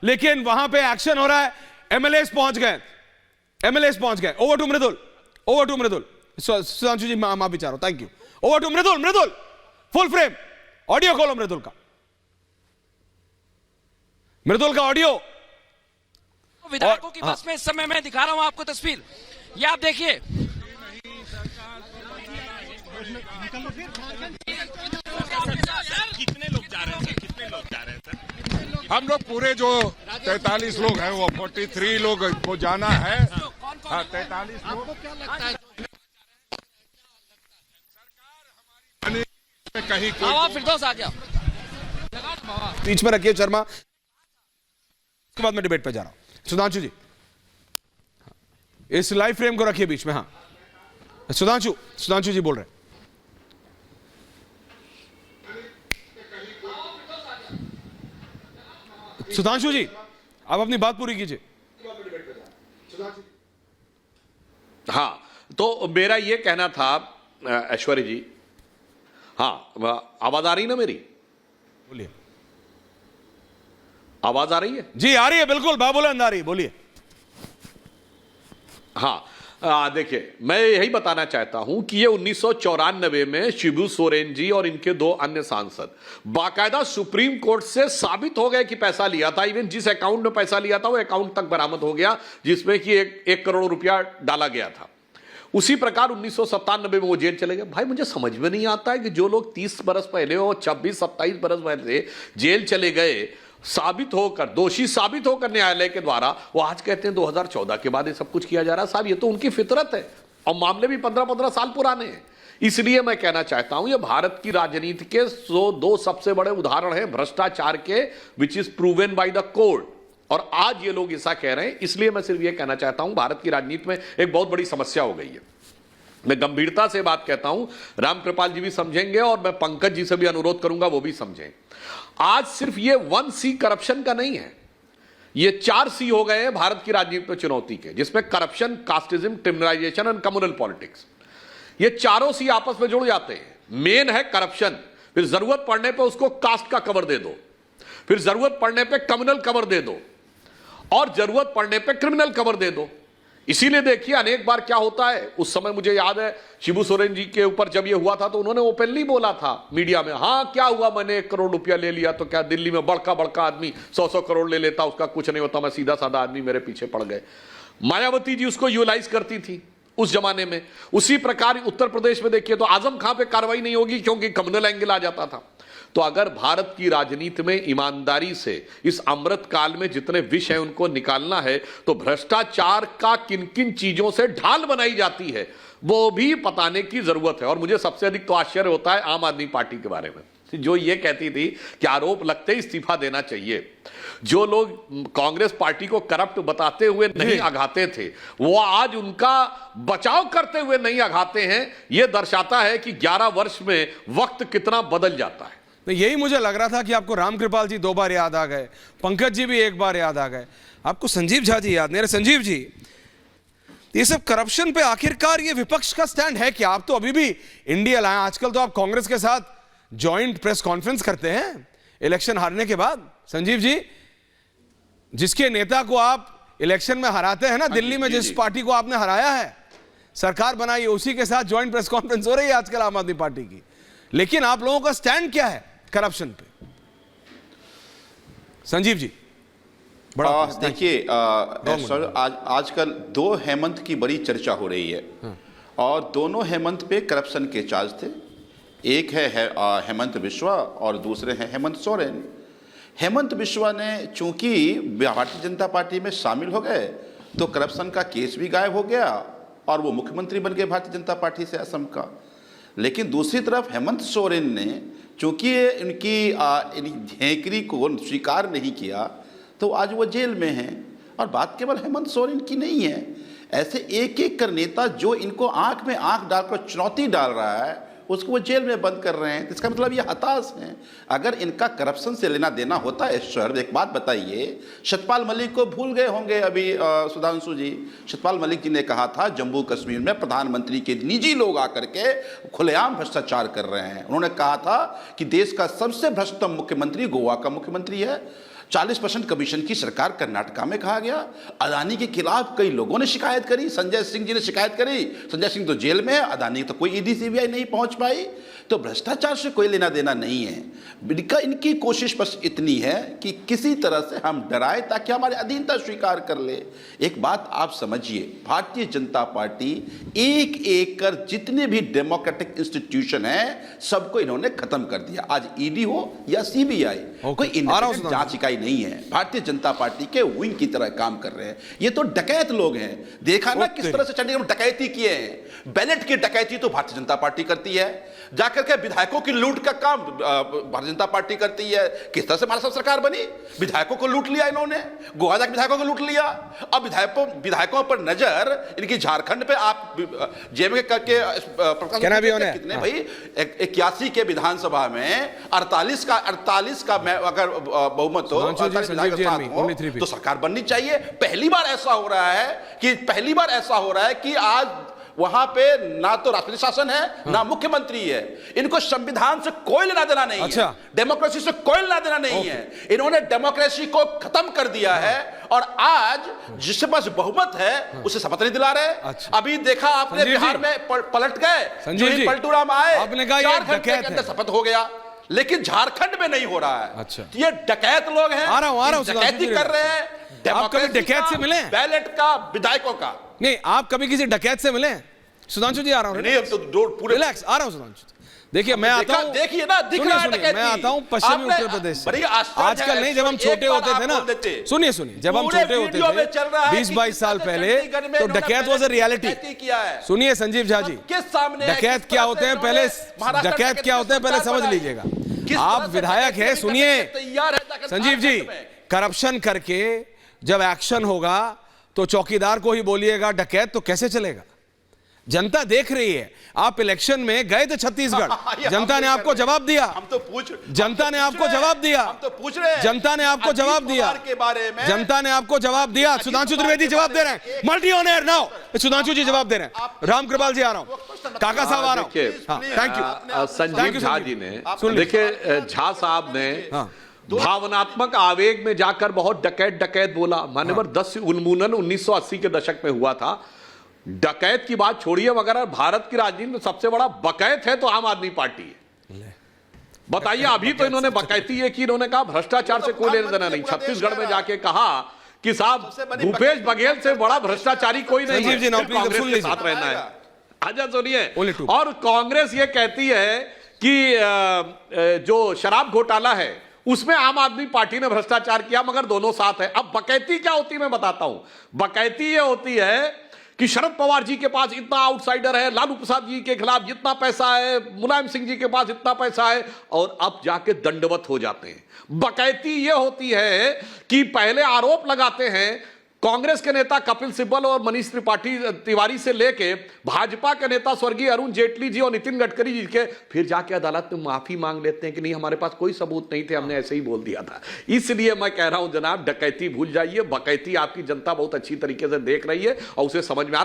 लेकिन वहां पे एक्शन हो रहा है, एमएलएस पहुंच गए, एमएलएस पहुंच गए। Over to Mridul, over to Mridul. Sudhanshu ji माफी चाह रहा हूं, thank you. Over to Mridul, Mridul full frame audio खोलो, मृदुल का, मृदुल का ऑडियो। विधायकों की बस में इस समय मैं दिखा रहा हूं आपको तस्वीर, ये आप देखिए। कितने लोग जा रहे हैं सर? कितने लोग जा रहे हैं सर? हम लोग पूरे जो 43 लोग हैं, वो 43 लोग को जाना है। हाँ, 43 लोग। क्या लगता है सरकार हमारी कहीं फिरदौस आ गया, बीच में रखिए शर्मा, उसके बाद मैं डिबेट पे जा रहा हूं। सुधांशु जी इस लाइव फ्रेम को रखिए बीच में। हाँ सुधांशु, सुधांशु जी बोल रहे हैं। सुधांशु जी आप अपनी बात पूरी कीजिए। हाँ, तो मेरा ये कहना था ऐश्वर्य जी, हाँ आवाज आ रही ना मेरी? बोलिए। आवाज आ रही है? जी आ रही है, बिल्कुल बाबूलाल आ रही है, बोलिए। हाँ देखिए, मैं यही बताना चाहता हूं कि ये 1994 में शिबू सोरेन जी और इनके दो अन्य सांसद बाकायदा सुप्रीम कोर्ट से साबित हो गए कि पैसा लिया था। इवन जिस अकाउंट में पैसा लिया था वो अकाउंट तक बरामद हो गया जिसमें कि 1 करोड़ रुपया डाला गया था। उसी प्रकार 1997 में वो जेल चले गए। भाई मुझे समझ में नहीं आता है कि जो लोग 30 बरस पहले और 26-27 बरस पहले जेल चले गए, साबित होकर, दोषी साबित होकर न्यायालय के द्वारा, वो आज कहते हैं 2014 के बाद ये सब कुछ किया जा रहा है। साहब ये तो उनकी फितरत है और मामले भी 15-15 साल पुराने हैं। इसलिए मैं कहना चाहता हूं ये भारत की राजनीति के 2 सबसे बड़े उदाहरण हैं भ्रष्टाचार के, which is proven by the court. और आज ये लोग ऐसा कह रहे हैं। इसलिए मैं सिर्फ ये कहना चाहता हूं भारत की राजनीति में एक बहुत बड़ी समस्या हो गई है। मैं गंभीरता से बात कहता हूं, रामकृपाल जी भी समझेंगे और मैं पंकज जी से भी अनुरोध करूंगा वो भी समझें। आज सिर्फ ये 1C करप्शन का नहीं है, ये 4C हो गए हैं भारत की राजनीति में चुनौती के, जिसमें corruption, casteism, criminalisation and communal politics, ये चारों C आपस में जुड़ जाते हैं। मेन है करप्शन, फिर जरूरत पड़ने पे उसको कास्ट का कवर दे दो, फिर जरूरत पड़ने पे कम्युनल कवर दे दो और जरूरत पड़ने पे क्रिमिनल कवर दे दो। इसीलिए देखिए अनेक बार क्या होता है, उस समय मुझे याद है शिबू सोरेन जी के ऊपर जब ये हुआ था तो उन्होंने ओपनली बोला था मीडिया में, हाँ क्या हुआ, मैंने 1 करोड़ रुपया ले लिया तो क्या दिल्ली में बड़का बड़का आदमी 100-100 करोड़ ले लेता, उसका कुछ नहीं होता, मैं सीधा साधा आदमी, मेरे पीछे पड़ गए। मायावती जी उसको यूटिलाइज करती थी उस जमाने में। उसी प्रकार उत्तर प्रदेश में देखिए तो आजम खां पे कार्रवाई नहीं होगी क्योंकि कम्युनल एंगल आ जाता था। तो अगर भारत की राजनीति में ईमानदारी से इस अमृत काल में जितने विष हैं उनको निकालना है तो भ्रष्टाचार का किन किन चीजों से ढाल बनाई जाती है वो भी बताने की जरूरत है। और मुझे सबसे अधिक तो आश्चर्य होता है आम आदमी पार्टी के बारे में, जो ये कहती थी कि आरोप लगते ही इस्तीफा देना चाहिए। जो लोग कांग्रेस पार्टी को करप्ट बताते हुए नहीं आघाते थे वो आज उनका बचाव करते हुए नहीं आघाते हैं। यह दर्शाता है कि 11 वर्ष में वक्त कितना बदल जाता है। तो यही मुझे लग रहा था कि आपको रामकृपाल जी 2 बार याद आ गए, पंकज जी भी 1 बार याद आ गए, आपको संजीव झा जी याद नहीं। संजीव जी ये सब करप्शन पे आखिरकार ये विपक्ष का स्टैंड है क्या? आप तो अभी भी इंडिया लाए, आजकल तो आप कांग्रेस के साथ जॉइंट प्रेस कॉन्फ्रेंस करते हैं इलेक्शन हारने के बाद। संजीव जी जिसके नेता को आप इलेक्शन में हराते हैं ना, दिल्ली में जिस पार्टी को आपने हराया है, सरकार बनाई है, उसी के साथ जॉइंट प्रेस कॉन्फ्रेंस हो रही है आजकल आम आदमी पार्टी की। लेकिन आप लोगों का स्टैंड क्या है करप्शन पे? संजीव जी बड़ा देखिए सर, आजकल 2 हेमंत की बड़ी चर्चा हो रही है। और दोनों हेमंत पे करप्शन के चार्ज थे। एक है हेमंत बिश्वा और दूसरे हैं हेमंत सोरेन। हेमंत बिश्वा ने चूंकि भारतीय जनता पार्टी में शामिल हो गए तो करप्शन का केस भी गायब हो गया और वो मुख्यमंत्री बन गए भारतीय जनता पार्टी से असम का। लेकिन दूसरी तरफ हेमंत सोरेन ने चूंकि इनकी झेंकरी को स्वीकार नहीं किया तो आज वो जेल में हैं। और बात केवल हेमंत सोरेन की नहीं है, ऐसे एक एक कर नेता जो इनको आंख में आंख डालकर चुनौती डाल रहा है उसको वो जेल में बंद कर रहे हैं। इसका मतलब ये हताश हैं। अगर इनका करप्शन से लेना देना होता है सर, एक बात बताइए, सतपाल मलिक को भूल गए होंगे अभी सुधांशु जी। सतपाल मलिक जी ने कहा था जम्मू कश्मीर में प्रधानमंत्री के निजी लोग आकर के खुलेआम भ्रष्टाचार कर रहे हैं। उन्होंने कहा था कि देश का सबसे भ्रष्टतम मुख्यमंत्री गोवा का मुख्यमंत्री है। 40% कमीशन की सरकार कर्नाटका में कहा गया। अदानी के खिलाफ कई लोगों ने शिकायत करी, संजय सिंह जी ने शिकायत करी, संजय सिंह तो जेल में है, अदानी तो कोई ईडी सीबीआई नहीं पहुंच पाई। तो भ्रष्टाचार से कोई लेना देना नहीं है। इनकी कोशिश बस इतनी है कि किसी तरह से हम डराए ताकि हमारी अधीनता स्वीकार कर ले। एक बात आप समझिए, भारतीय जनता पार्टी एक एक कर जितने भी डेमोक्रेटिक इंस्टीट्यूशन है सबको इन्होंने खत्म कर दिया। आज ईडी हो या सीबीआई, कोई इंडिपेंडेंट जांच इकाई नहीं है। भारतीय जनता पार्टी के विंग की तरह काम कर रहे हैं। ये तो डकैत लोग हैं। देखा ना किस तरह से चंडीगढ़ में डकैती किए हैं। बैलेट की डकैती तो भारतीय जनता पार्टी करती है, जाकर के विधायकों की लूट का काम भारतीय जनता पार्टी करती है। किस तरह से महाराष्ट्र सरकार बनी, विधायकों को लूट लिया इन्होंने, गोवा जाकर विधायकों को लूट लिया। अब विधायकों पर नजर इनकी झारखंड पे आप जेब में करके कितने भाई 81 के विधानसभा में 48 का अगर बहुमत हो तो सरकार बननी चाहिए। पहली बार ऐसा हो रहा है कि आज वहां पे ना तो राष्ट्रपति शासन है ना मुख्यमंत्री है। इनको संविधान से कोई लेना देना नहीं है, डेमोक्रेसी से कोई लेना देना नहीं है। इन्होंने डेमोक्रेसी को खत्म कर दिया है और आज जिसके पास बहुमत है उसे शपथ नहीं दिला रहे। अभी देखा आपने बिहार में पलट गए, पलटू राम आए, आपने कहा झारखंड के अंदर शपथ हो गया, लेकिन झारखंड में नहीं हो रहा है। तो ये डकैत लोग हैं, डकैती कर रहे हैं। आप कभी डकैत से मिले? बैलेट का, विधायकों का नहीं। आप कभी किसी डकैत से मिले? सुधांशु जी आ रहा हूं, नहीं तो पूरे रिलैक्स आ रहा हूं सुधांशु। देखिए मैं आता हूं, देखिए ना, दिख रहा है डकैती। मैं आता हूं पश्चिमी उत्तर प्रदेश से। आजकल नहीं, जब हम छोटे होते थे ना, सुनिए जब हम छोटे होते थे 20-22 साल पहले, तो डकैत वाज अ रियलिटी। सुनिए संजीव झा जी, डकैत क्या होते हैं पहले समझ लीजिएगा। आप विधायक है, सुनिए संजीव जी, करप्शन करके जब एक्शन होगा तो चौकीदार को ही बोलिएगा डकैत, तो कैसे चलेगा? जनता देख रही है। आप इलेक्शन में गए थे छत्तीसगढ़, जनता ने आपको जवाब दिया। हम तो पूछ जनता ने आपको जवाब दिया। हम तो पूछ रहे हैं, जनता ने आपको जवाब दिया के बारे में। जनता ने आपको जवाब दिया। सुधांशु त्रिवेदी जवाब दे रहे हैं, multi on air now. Sudhanshu ji जवाब दे रहे हैं। राम कृपाल जी आ रहा हूं, काका साहब आ रहा हूं। Thank you. संजीव झा जी ने, देखिए झा साहब ने भावनात्मक आवेग में जाकर बहुत डकैत बोला। मान्यवर 10 उन्मूलन 1980 के दशक में हुआ था। डकैत की बात छोड़िए, मगर भारत की राजनीति में सबसे बड़ा बकैत है तो आम आदमी पार्टी है। बताइए, अभी तो इन्होंने बकैती ये की, इन्होंने कहा भ्रष्टाचार से कोई लेना देना नहीं। छत्तीसगढ़ में जाके कहा कि साहब भूपेश बघेल से बड़ा भ्रष्टाचारी कोई नहीं है, कांग्रेस के साथ रहना है। अच्छा सुनिए, और कांग्रेस ये कहती है कि जो शराब घोटाला है उसमें आम आदमी पार्टी ने भ्रष्टाचार किया, मगर दोनों साथ है। अब बकैती क्या होती है मैं बताता हूं। बकैती ये होती है कि शरद पवार जी के पास इतना आउटसाइडर है, लालू प्रसाद जी के खिलाफ जितना पैसा है, मुलायम सिंह जी के पास इतना पैसा है, और अब जाके दंडवत हो जाते हैं। बकैती ये होती है कि पहले आरोप लगाते हैं कांग्रेस के नेता कपिल सिब्बल और मनीष तिवारी से लेके भाजपा के नेता स्वर्गीय अरुण जेटली जी और नितिन गडकरी जी के, फिर जाके अदालत में माफी मांग लेते हैं कि नहीं हमारे पास कोई सबूत नहीं थे, हमने ऐसे ही बोल दिया था। इसलिए मैं कह रहा हूं जनाब, डकैती भूल जाइए। बकैती आपकी जनता बहुत अच्छी तरीके से देख रही है और उसे समझ में आ रहा